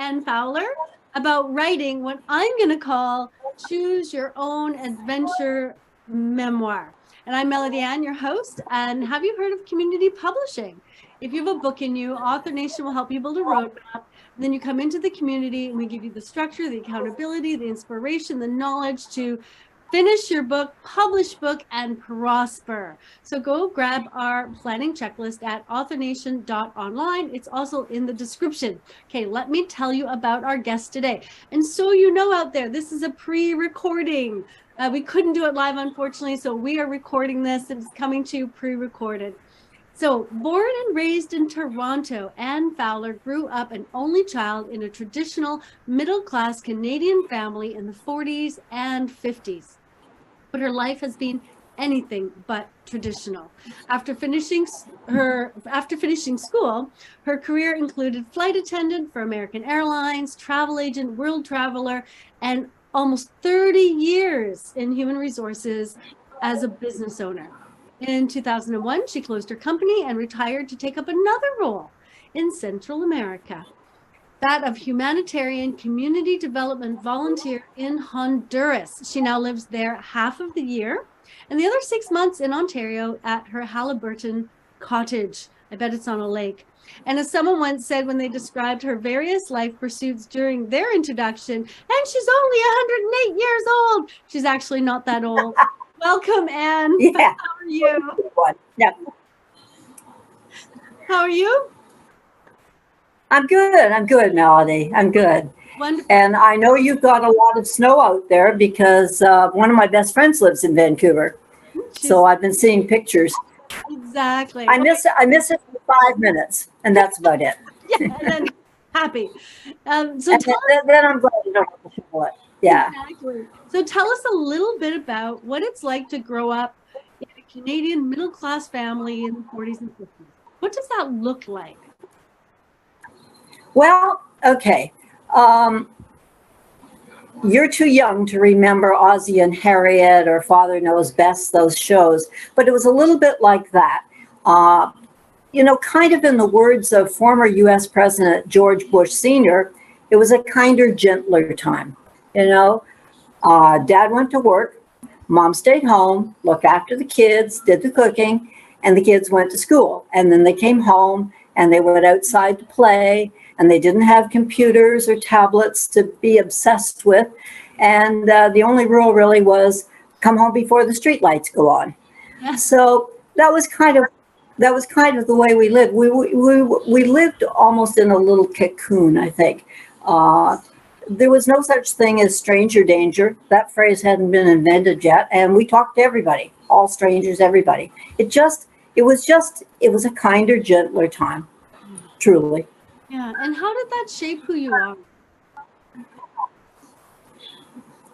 Ann Fowler about writing what I'm going to call Choose Your Own Adventure Memoir. And I'm Melody Ann, your host. And have you heard of community publishing? If you have a book in you, Author Nation will help you build a roadmap. Then you come into the community and we give you the structure, the accountability, the inspiration, the knowledge to finish your book, publish book, and prosper. So go grab our planning checklist at authornation.online. It's also in the description. Okay, let me tell you about our guest today. And so you know out there, this is a pre-recording. We couldn't do it live, unfortunately, so we are recording this and it's coming to you pre-recorded. So, born and raised in Toronto, Ann Fowler grew up an only child in a traditional middle-class Canadian family in the 40s and 50s. But her life has been anything but traditional. After finishing school, her career included flight attendant for American Airlines, travel agent, world traveler, and almost 30 years in human resources as a business owner. In 2001, she closed her company and retired to take up another role in Central America, that of humanitarian community development volunteer in Honduras. She now lives there half of the year and the other 6 months in Ontario at her Halliburton cottage. I bet it's on a lake. And as someone once said when they described her various life pursuits during their introduction, and she's only 108 years old. She's actually not that old. Welcome, Ann. Yeah. How are you? Yeah. How are you? I'm good, Melody. I'm good. Wonderful. And I know you've got a lot of snow out there because one of my best friends lives in Vancouver. So I've been seeing pictures. Exactly. I miss it for 5 minutes, and that's about it. Yeah, and then happy. Then I'm glad you don't have to shovel it. Yeah. Exactly. So tell us a little bit about what it's like to grow up in a Canadian middle-class family in the 40s and 50s. What does that look like? Well, okay. You're too young to remember Ozzie and Harriet or Father Knows Best, those shows, but it was a little bit like that. Kind of in the words of former U.S. President George Bush Sr., it was a kinder, gentler time. Dad went to work, Mom stayed home, looked after the kids, did the cooking, and the kids went to school. And then they came home and they went outside to play, and they didn't have computers or tablets to be obsessed with. And the only rule really was come home before the streetlights go on. Yeah. So that was kind of the way we lived. We lived almost in a little cocoon, I think. There was no such thing as stranger danger. That phrase hadn't been invented yet. And we talked to everybody, all strangers, everybody. It was a kinder, gentler time, truly. Yeah. And how did that shape who you are?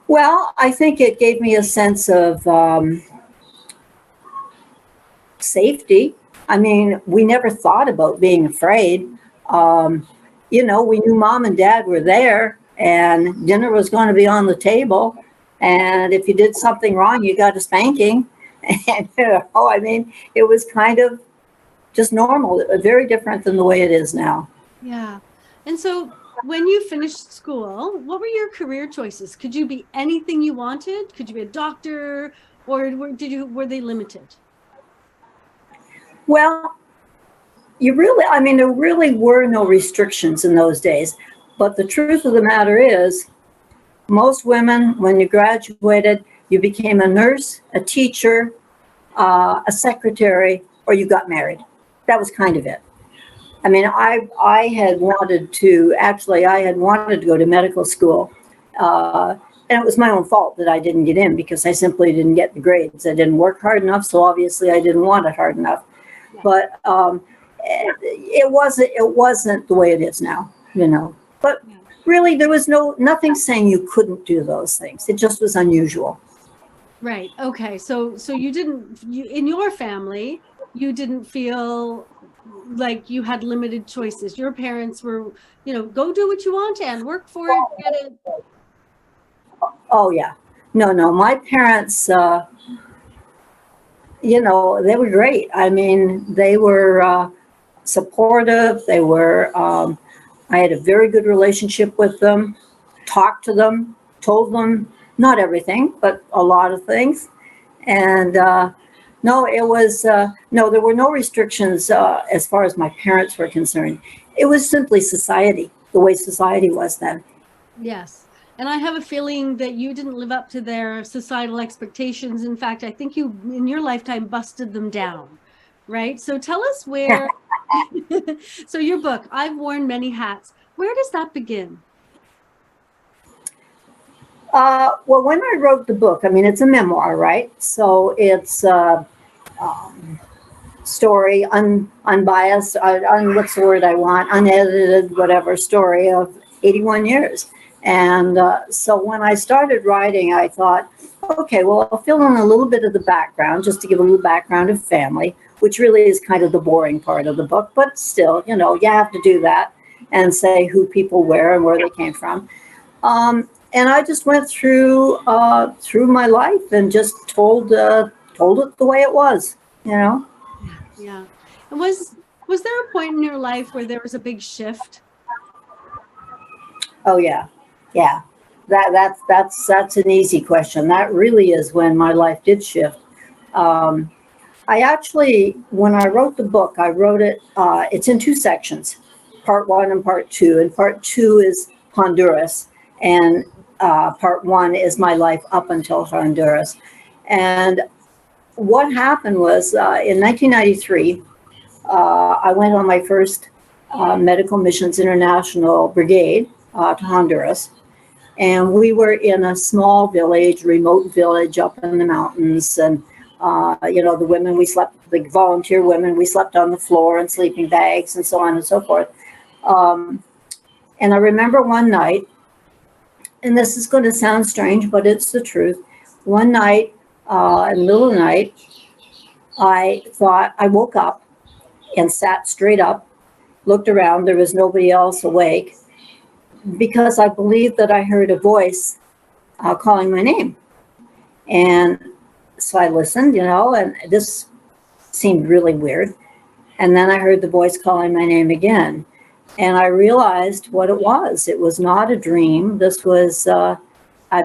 Well, I think it gave me a sense of safety. I mean, we never thought about being afraid. We knew Mom and Dad were there and dinner was going to be on the table. And if you did something wrong, you got a spanking. And, it was kind of just normal, very different than the way it is now. Yeah. And so when you finished school, what were your career choices? Could you be anything you wanted? Could you be a doctor, or were they limited? Well, there really were no restrictions in those days. But the truth of the matter is, most women, when you graduated, you became a nurse, a teacher, a secretary, or you got married. That was kind of it. I mean, I had wanted to go to medical school. And it was my own fault that I didn't get in because I simply didn't get the grades. I didn't work hard enough, so obviously I didn't want it hard enough. Yeah. But it wasn't the way it is now, But really, there was nothing saying you couldn't do those things. It just was unusual. Right. Okay. So in your family, you didn't feel like you had limited choices. Your parents were, go do what you want and work for it, get it. Oh yeah. No. My parents, they were great. I mean, they were supportive. They were I had a very good relationship with them, talked to them, told them not everything, but a lot of things. And no, it was, no, there were no restrictions as far as my parents were concerned. It was simply society, the way society was then. Yes. And I have a feeling that you didn't live up to their societal expectations. In fact, I think you, in your lifetime, busted them down, right? So tell us where, so your book, I've Worn Many Hats, where does that begin? Well, when I wrote the book, I mean, it's a memoir, right? So it's story, unbiased, what's the word I want, unedited, whatever, story of 81 years. And so when I started writing, I thought, okay, well, I'll fill in a little bit of the background, just to give a little background of family, which really is kind of the boring part of the book, but still, you know, you have to do that and say who people were and where they came from. And I just went through my life and just told it the way it was, you know. Yeah. And was there a point in your life where there was a big shift? Oh yeah, yeah. That's an easy question. That really is when my life did shift. I actually, when I wrote the book, I wrote it. It's in two sections, part one and part two. And part two is Honduras, and part one is my life up until Honduras. And what happened was in 1993, I went on my first Medical Missions International Brigade to Honduras. And we were in a small village, remote village up in the mountains. And, you know, the women, we slept, the volunteer women, we slept on the floor in sleeping bags and so on and so forth. And I remember one night, and this is going to sound strange, but it's the truth. One night, in the middle of the night, I woke up and sat straight up, looked around. There was nobody else awake because I believed that I heard a voice calling my name. And so I listened, you know, and this seemed really weird. And then I heard the voice calling my name again. And I realized what it was. It was not a dream. This was, I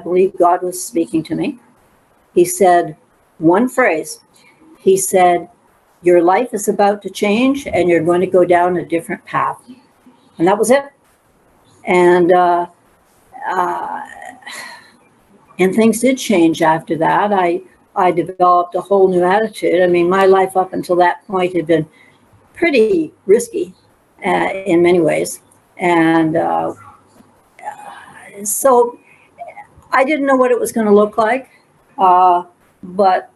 believe God was speaking to me. He said one phrase. He said, your life is about to change and you're going to go down a different path. And that was it. And things did change after that. I developed a whole new attitude. I mean, my life up until that point had been pretty risky in many ways. And so I didn't know what it was going to look like. But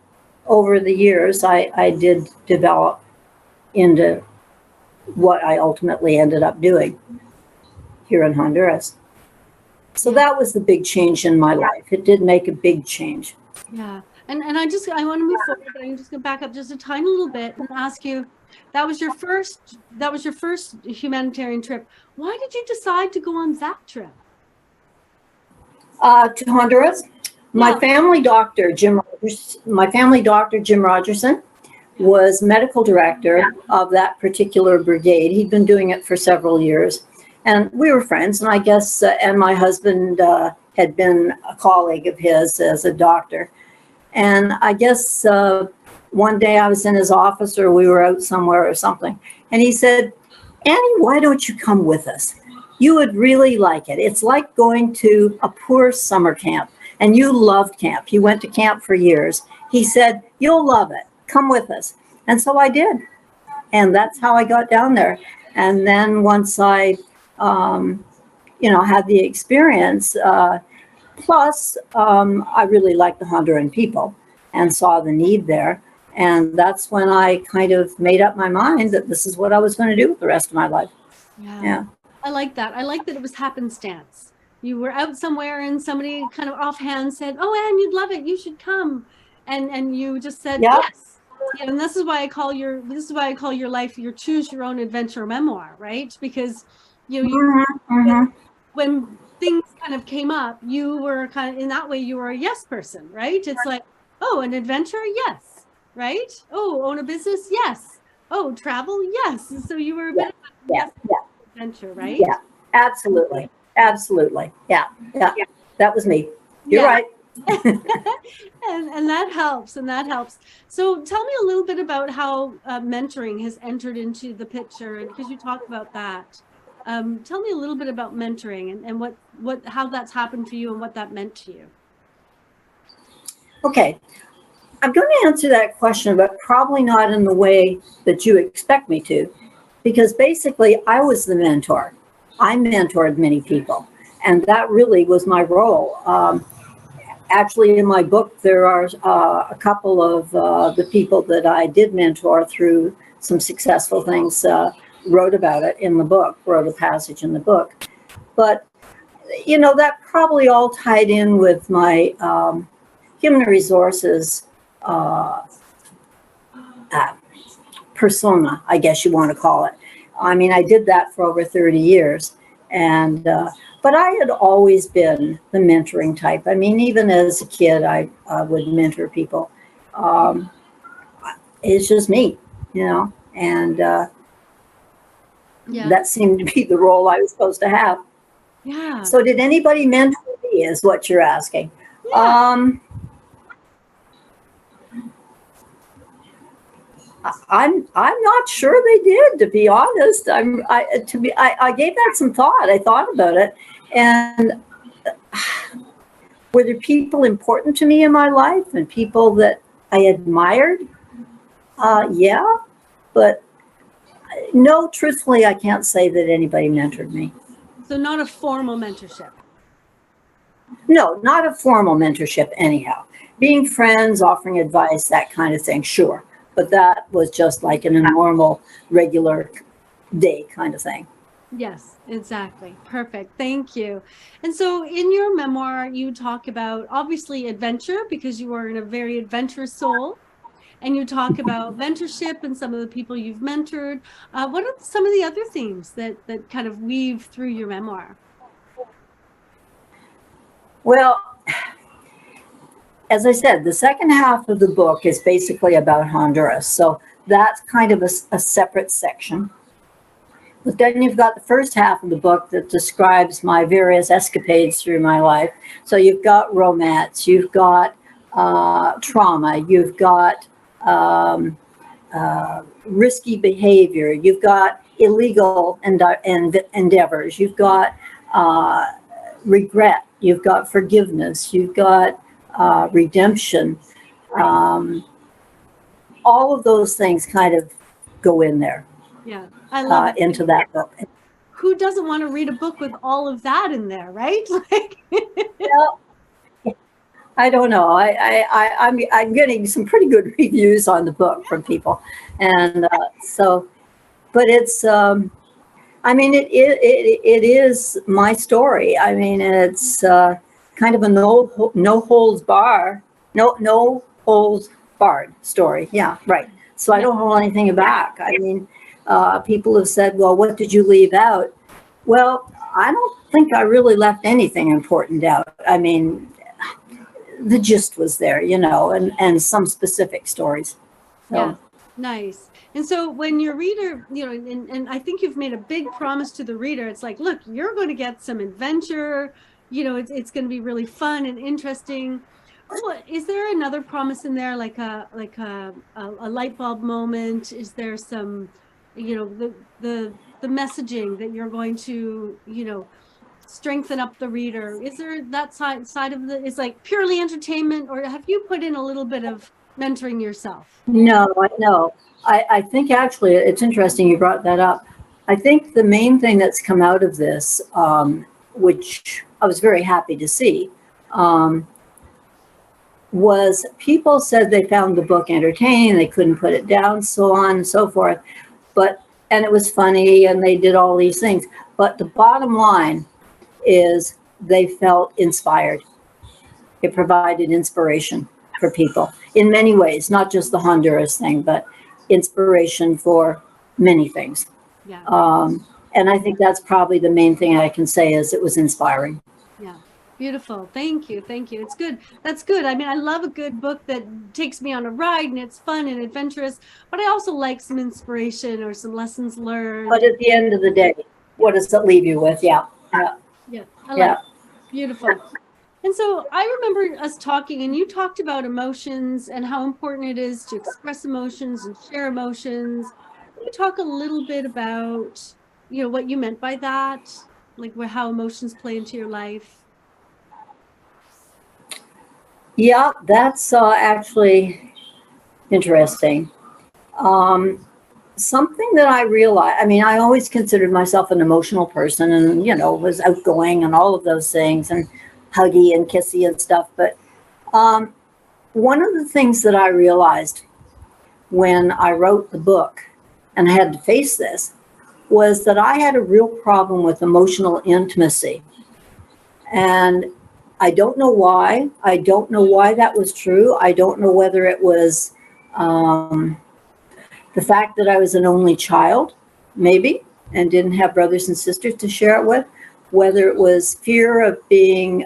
over the years, I did develop into what I ultimately ended up doing here in Honduras. So that was the big change in my life. It did make a big change. Yeah. And I want to move forward, but I'm just going to back up just a tiny little bit and ask you, that was your first humanitarian trip. Why did you decide to go on that trip? To Honduras? My family doctor, Jim Rogerson, was medical director of that particular brigade. He'd been doing it for several years. And we were friends, and I guess, and my husband had been a colleague of his as a doctor. And I guess one day I was in his office, or we were out somewhere or something, and he said, Annie, why don't you come with us? You would really like it. It's like going to a poor summer camp. And you loved camp. You went to camp for years. He said, you'll love it. Come with us. And so I did. And that's how I got down there. And then once I, had the experience, plus I really liked the Honduran people and saw the need there. And that's when I kind of made up my mind that this is what I was going to do with the rest of my life. Yeah. I like that. I like that it was happenstance. You were out somewhere and somebody kind of offhand said, oh, Anne, you'd love it. You should come. And you just said, yes. Yeah, and this is why I call your life your choose your own adventure memoir, right? Because when things kind of came up, you were kind of, in that way, you were a yes person, right? It's like, oh, an adventure? Yes. Right? Oh, own a business? Yes. Oh, travel? Yes. So you were a bit of a adventure, right? Yeah. Absolutely. Absolutely. Yeah. Yeah. That was me. You're Yeah. right. And that helps, and that helps. So tell me a little bit about how mentoring has entered into the picture, and because you talk about that, tell me a little bit about mentoring and what how that's happened for you and what that meant to you. Okay. I'm going to answer that question, but probably not in the way that you expect me to, because basically I was the mentor. I mentored many people, and that really was my role. Actually, in my book, there are a couple of the people that I did mentor through some successful things, wrote about it in the book, wrote a passage in the book. But, that probably all tied in with my human resources uh, persona, I guess you want to call it. I mean, I did that for over 30 years. And, but I had always been the mentoring type. I mean, even as a kid, I would mentor people. Um, it's just me, and Yeah. that seemed to be the role I was supposed to have. Yeah. So did anybody mentor me is what you're asking. Yeah. I'm not sure they did, to be honest. I gave that some thought. I thought about it, and were there people important to me in my life and people that I admired? Yeah, but no, truthfully, I can't say that anybody mentored me. So not a formal mentorship. No, not a formal mentorship anyhow. Being friends, offering advice, that kind of thing, sure. But that was just like in a normal, regular day kind of thing. Yes, exactly. Perfect. Thank you. And so in your memoir, you talk about obviously adventure because you are in a very adventurous soul. And you talk about mentorship and some of the people you've mentored. What are some of the other themes that kind of weave through your memoir? Well, as I said, the second half of the book is basically about Honduras. So that's kind of a separate section. But then you've got the first half of the book that describes my various escapades through my life. So you've got romance, you've got trauma, you've got risky behavior, you've got illegal endeavors, you've got regret, you've got forgiveness, you've got redemption. All of those things kind of go in there. Yeah, I love it. Into that book. Who doesn't want to read a book with all of that in there, right? Like, well, I don't know. I'm getting some pretty good reviews on the book from people, and but it's. I mean, it is my story. I mean, it's kind of a no holds barred story. Yeah, right. So I don't hold anything back. I mean, people have said, well, what did you leave out? Well, I don't think I really left anything important out. I mean, the gist was there, and some specific stories. So. Yeah, nice. And so when your reader, and I think you've made a big promise to the reader, it's like, look, you're going to get some adventure, it's going to be really fun and interesting. What is there another promise in there, like a light bulb moment? Is there some, the messaging that you're going to, strengthen up the reader? Is there that side of is like purely entertainment, or have you put in a little bit of mentoring yourself? No, I know. I think actually it's interesting you brought that up. I think the main thing that's come out of this, which I was very happy to see, was people said they found the book entertaining, they couldn't put it down, so on and so forth. And it was funny, and they did all these things. But the bottom line is they felt inspired. It provided inspiration for people in many ways, not just the Honduras thing, but inspiration for many things. Yeah. And I think that's probably the main thing I can say is it was inspiring. Yeah. Beautiful. Thank you. Thank you. It's good. That's good. I mean, I love a good book that takes me on a ride and it's fun and adventurous, but I also like some inspiration or some lessons learned. But at the end of the day, what does it leave you with? Yeah. Yeah. Yeah, I like Yeah. it. Beautiful. And so I remember us talking, and you talked about emotions and how important it is to express emotions and share emotions. Can you talk a little bit about, what you meant by that? Like how emotions play into your life? Yeah, that's actually interesting. Um, Something that I realized, I mean, I always considered myself an emotional person and, was outgoing and all of those things and huggy and kissy and stuff. But um, one of the things that I realized when I wrote the book and I had to face this was that I had a real problem with emotional intimacy. And I don't know why. I don't know why that was true. I don't know whether it was the fact that I was an only child, maybe, and didn't have brothers and sisters to share it with, whether it was fear of being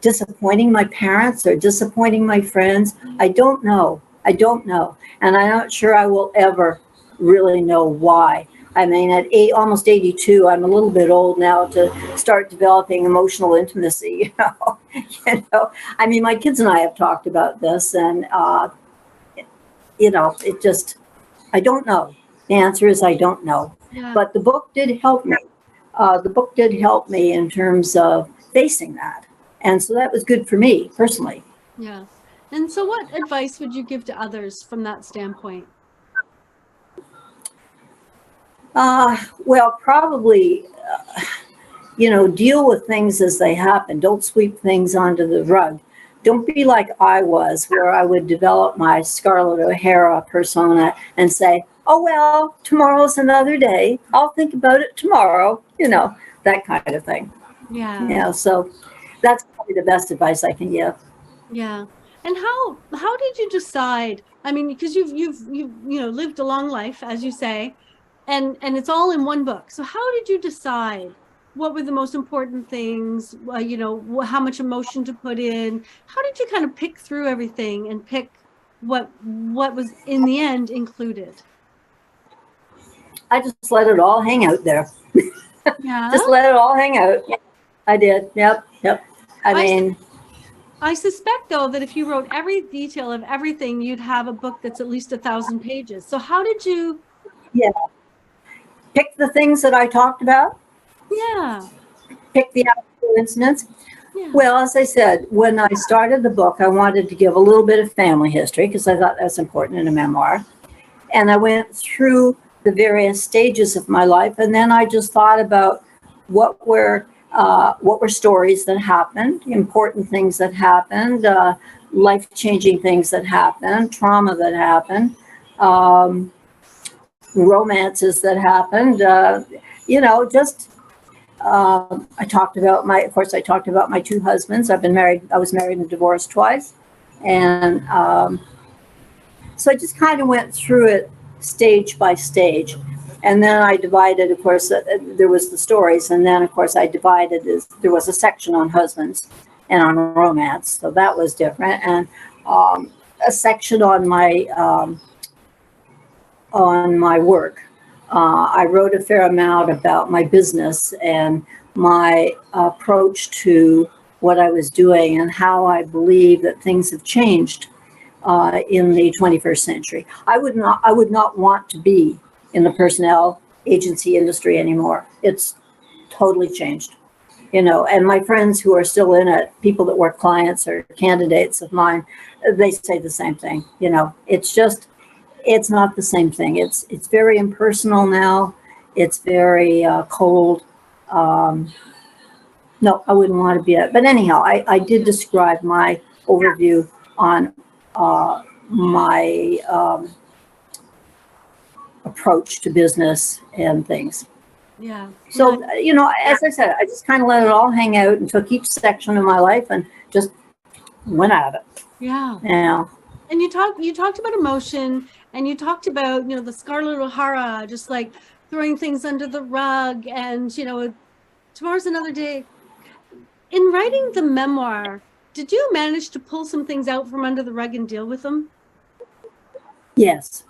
disappointing my parents or disappointing my friends. I don't know. I don't know. And I'm not sure I will ever really know why. I mean, at almost 82, I'm a little bit old now to start developing emotional intimacy. I mean, my kids and I have talked about this, and it just, I don't know. The answer is I don't know. Yeah. But the book did help me. The book did help me in terms of facing that. And so that was good for me personally. Yeah. And so what advice would you give to others from that standpoint? Well, probably, deal with things as they happen. Don't sweep things under the rug. Don't be like I was, where I would develop my Scarlett O'Hara persona and say, oh, well, tomorrow's another day. I'll think about it tomorrow, that kind of thing. Yeah. So that's probably the best advice I can give. Yeah. And how did you decide? I mean, because you've lived a long life, as you say, and it's all in one book. So how did you decide what were the most important things? How much emotion to put in? How did you kind of pick through everything and pick what was in the end included? I just let it all hang out there. Yeah. Just let it all hang out. I did. Yep. I mean, I suspect, though, that if you wrote every detail of everything, you'd have a book that's at least 1,000 pages. So how did you? yeah, pick the things that I talked about. Yeah. Pick the actual incidents. Yeah. Well, as I said, when I started the book, I wanted to give a little bit of family history because I thought that's important in a memoir. And I went through the various stages of my life, and then I just thought about what were stories that happened, important things that happened, life-changing things that happened, trauma that happened, romances that happened. Just I talked about I talked about my two husbands. I was married and divorced twice, and so I just kind of went through it stage by stage. And then I divided, of course, there was the stories. And then, of course, there was a section on husbands and on romance. So that was different. And a section on my work. I wrote a fair amount about my business and my approach to what I was doing and how I believe that things have changed in the 21st century. I would not want to be in the personnel agency industry anymore. It's totally changed, and my friends who are still in it, people that were clients or candidates of mine, they say the same thing. It's not the same thing. It's very impersonal now. It's very cold. No, I wouldn't want to be it. But anyhow, I did describe my overview on my approach to business and things. Yeah. So, as I said, I just kind of let it all hang out and took each section of my life and just went at it. Yeah. Yeah. And you talked about emotion, and you talked about, the Scarlett O'Hara, just like throwing things under the rug, and, tomorrow's another day. In writing the memoir, did you manage to pull some things out from under the rug and deal with them? Yes.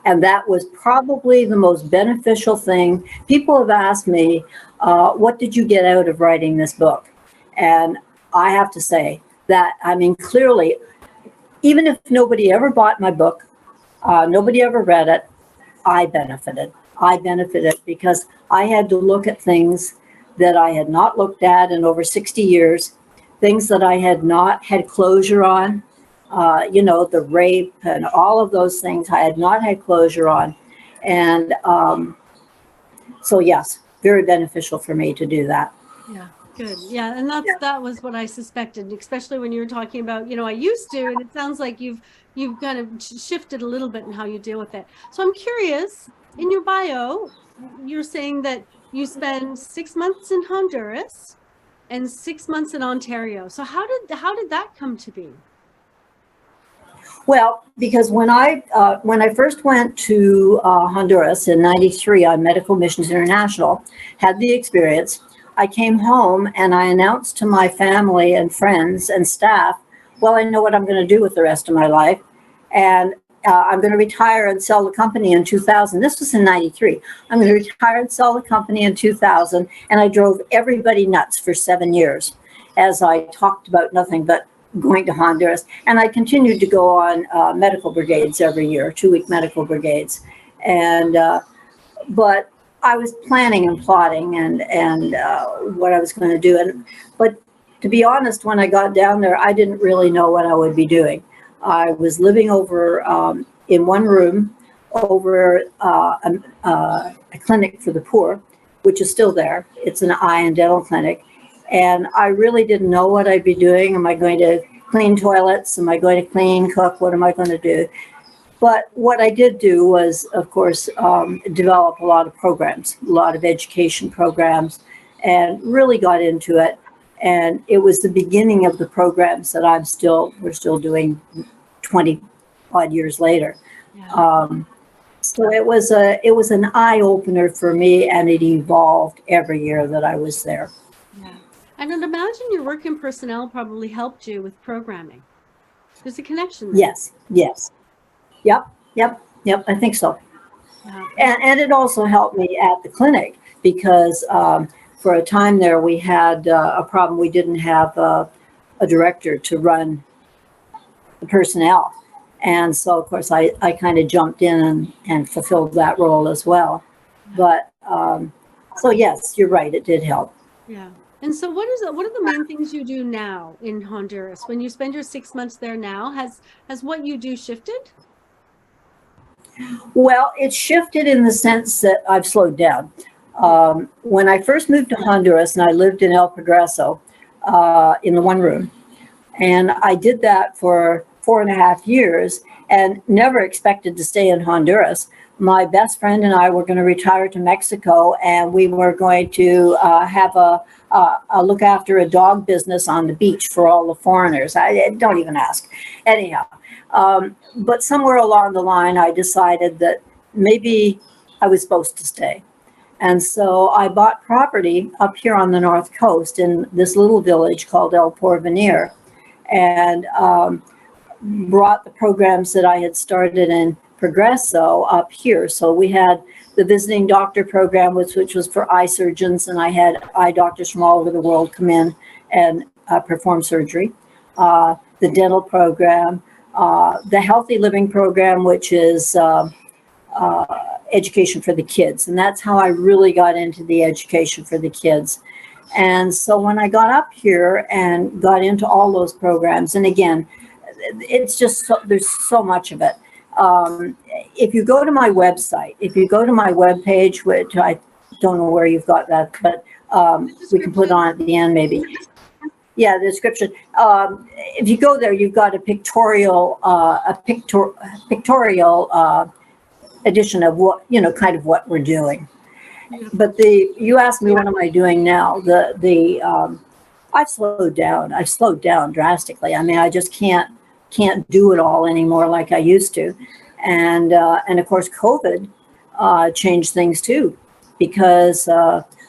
And that was probably the most beneficial thing. People have asked me, what did you get out of writing this book? And I have to say that, I mean, clearly, even if nobody ever bought my book, nobody ever read it, I benefited. I benefited because I had to look at things that I had not looked at in over 60 years, things that I had not had closure on. You know, the rape and all of those things I had not had closure on. And so, yes, very beneficial for me to do that. Yeah, good. Yeah, and that was what I suspected, especially when you were talking about, you know, I used to, and it sounds like you've kind of shifted a little bit in how you deal with it. So I'm curious, in your bio, you're saying that you spend 6 months in Honduras and 6 months in Ontario. So how did that come to be? Well, because when I first went to Honduras in '93 on Medical Missions International, had the experience, I came home and I announced to my family and friends and staff, well, I know what I'm going to do with the rest of my life. And I'm going to retire and sell the company in 2000. This was in '93. I'm going to retire and sell the company in 2000. And I drove everybody nuts for 7 years as I talked about nothing but going to Honduras. And I continued to go on medical brigades every year, 2-week medical brigades. And but I was planning and plotting and what I was going to do. But to be honest, when I got down there, I didn't really know what I would be doing. I was living over in one room over a clinic for the poor, which is still there. It's an eye and dental clinic. And I really didn't know what I'd be doing. Am I going to clean toilets? Am I going to clean, cook? What am I going to do? But what I did do was, of course, develop a lot of programs, a lot of education programs, and really got into it. And it was the beginning of the programs that we're still doing 20 odd years later. Yeah. So it was an eye opener for me, and it evolved every year that I was there. Yeah. And I'd imagine your work in personnel probably helped you with programming. There's a connection there. Yes. Yep. I think so. Yeah. And it also helped me at the clinic because for a time there we had a problem. We didn't have a director to run the personnel. And so, of course, I kind of jumped in and fulfilled that role as well. But so, yes, you're right. It did help. Yeah. And so what are the main things you do now in Honduras? When you spend your 6 months there now, has what you do shifted? Well, it's shifted in the sense that I've slowed down. When I first moved to Honduras and I lived in El Progreso in the one room, and I did that for 4.5 years and never expected to stay in Honduras. My best friend and I were going to retire to Mexico, and we were going to have a look after a dog business on the beach for all the foreigners. I don't even ask. Anyhow, but somewhere along the line, I decided that maybe I was supposed to stay. And so I bought property up here on the North Coast in this little village called El Porvenir, and brought the programs that I had started in Progreso up here. So we had the visiting doctor program, which was for eye surgeons, and I had eye doctors from all over the world come in and perform surgery. The dental program, the healthy living program, which is education for the kids. And that's how I really got into the education for the kids. And so when I got up here and got into all those programs, and again, it's just there's so much of it. If you go to my website, if you go to my webpage, which I don't know where you've got that, but we can put it on at the end maybe. Yeah, the description. If you go there, you've got a pictorial edition of what, kind of what we're doing. But you asked me, what am I doing now? I've slowed down. I've slowed down drastically. I mean, I just can't do it all anymore like I used to. And of course, COVID changed things too, because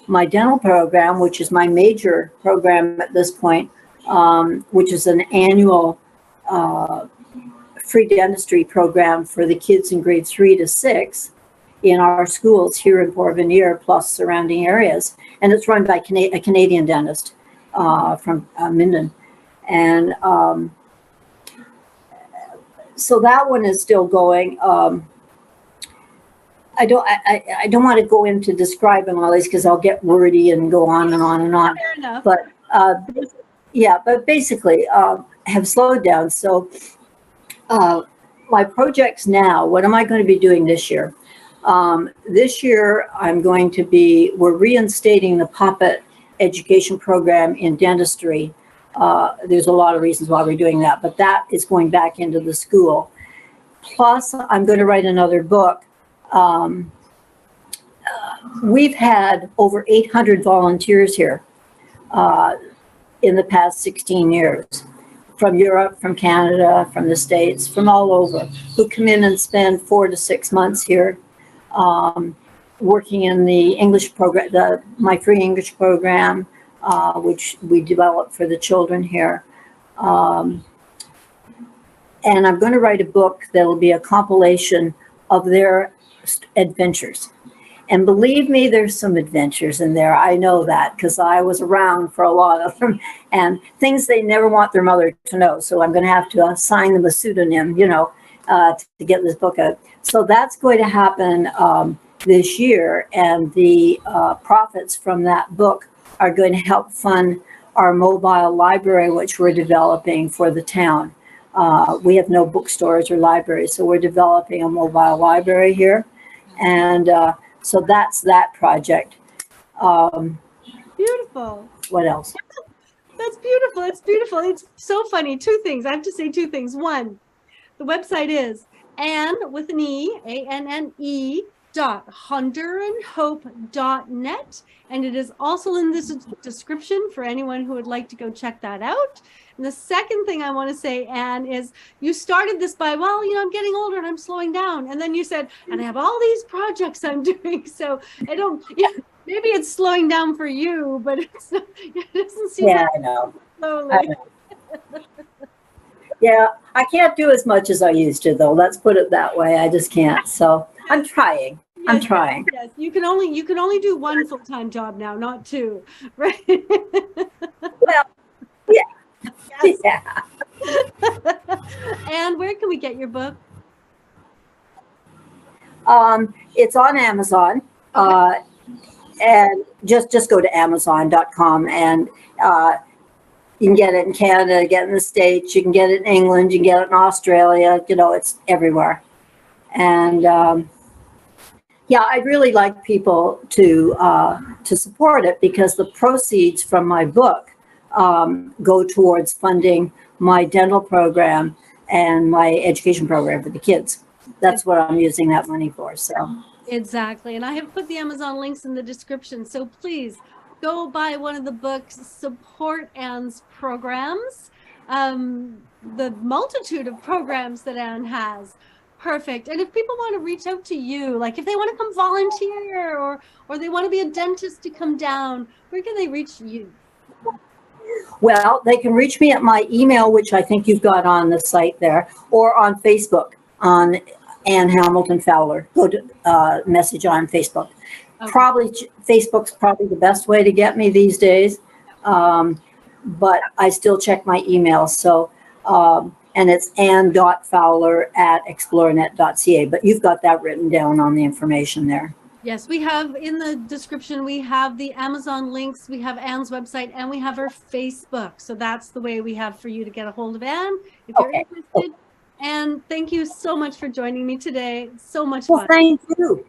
my dental program, which is my major program at this point, which is an annual free dentistry program for the kids in grade 3 to 6 in our schools here in Port Veneer, plus surrounding areas. And it's run by a Canadian dentist from Minden. And so that one is still going. I don't want to go into describing all these because I'll get wordy and go on and on and on. Fair enough. But yeah, but basically have slowed down. So my projects now, what am I going to be doing this year? This year we're reinstating the puppet education program in dentistry. There's a lot of reasons why we're doing that, but that is going back into the school. Plus, I'm going to write another book. We've had over 800 volunteers here in the past 16 years, from Europe, from Canada, from the States, from all over, who come in and spend 4 to 6 months here, working in the English program, my free English program, which we developed for the children here. And I'm going to write a book that will be a compilation of their adventures. And believe me, there's some adventures in there. I know that because I was around for a lot of them, and things they never want their mother to know. So I'm going to have to assign them a pseudonym, to get this book out. So that's going to happen this year, and the profits from that book are going to help fund our mobile library, which we're developing for the town. We have no bookstores or libraries, so we're developing a mobile library here. And so that's that project. Beautiful. What else? That's beautiful. It's beautiful. It's so funny. 2 things. I have to say 2 things. One, the website is Anne with an E, ANNE .honduranhope.net, and it is also in this description for anyone who would like to go check that out. And the second thing I want to say, Anne, is you started this by, well, I'm getting older and I'm slowing down, and then you said, and I have all these projects I'm doing, so I don't. Maybe it's slowing down for you, but it doesn't seem. Yeah, like I know. Slowly. I know. Yeah, I can't do as much as I used to, though. Let's put it that way. I just can't. So I'm trying. Yes, I'm trying. Yes, you can only do 1 full-time job now, not 2, right? Well, yeah. Yes. Yeah. And where can we get your book? It's on Amazon. Okay. And just go to Amazon.com, and you can get it in Canada, get it in the States, you can get it in England, you can get it in Australia, it's everywhere. And yeah, I'd really like people to support it, because the proceeds from my book go towards funding my dental program and my education program for the kids. That's what I'm using that money for. So exactly. And I have put the Amazon links in the description. So please go buy one of the books, support Anne's programs, the multitude of programs that Anne has. Perfect. And if people want to reach out to you, like if they want to come volunteer or they want to be a dentist to come down, where can they reach you? Well, they can reach me at my email, which I think you've got on the site there, or on Facebook on Anne Hamilton Fowler. Go to message on Facebook. Okay. Probably Facebook's probably the best way to get me these days, but I still check my email. So, and it's ann.fowler@explorenet.ca, but you've got that written down on the information there. Yes, we have in the description, we have the Amazon links, we have Anne's website, and we have her Facebook. So that's the way we have for you to get a hold of Anne if you're interested. And thank you so much for joining me today. So much fun. Well, thank you.